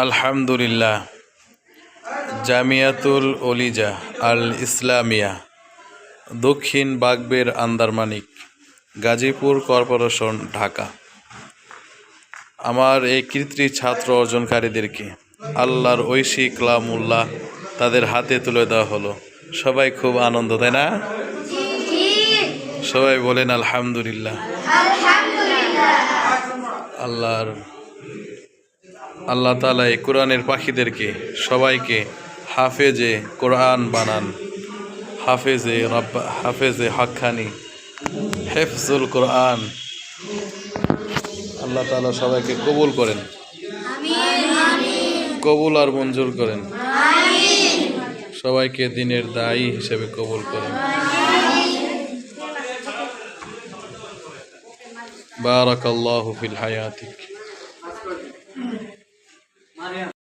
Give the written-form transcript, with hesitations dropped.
আলহামদুলিল্লাহ, জামিয়াতুল ওলিজা আল ইসলামিয়া, দক্ষিণ বাগবের আন্দারমানিক, গাজীপুর কর্পোরেশন, ঢাকা। আমার এই কৃতী ছাত্র অর্জনকারীদেরকে আল্লাহর ঐশী কালামুল্লাহ তাদের হাতে তুলে দেওয়া হলো। সবাই খুব আনন্দ, তাই না? সবাই বলেন আলহামদুলিল্লাহ। আল্লাহ তাআলা এই কোরআনের পাখিদেরকে সবাইকে হাফেজে কোরআন বানান, হাফেজে হাক্কানি, হেফজুল কোরআন। আল্লাহ তাআলা সবাইকে কবুল করেন, কবুল আর মঞ্জুর করেন, সবাইকে দ্বীনের দায়ী হিসেবে কবুল করেন। বারাকাল্লাহু ফিল হায়াতিক।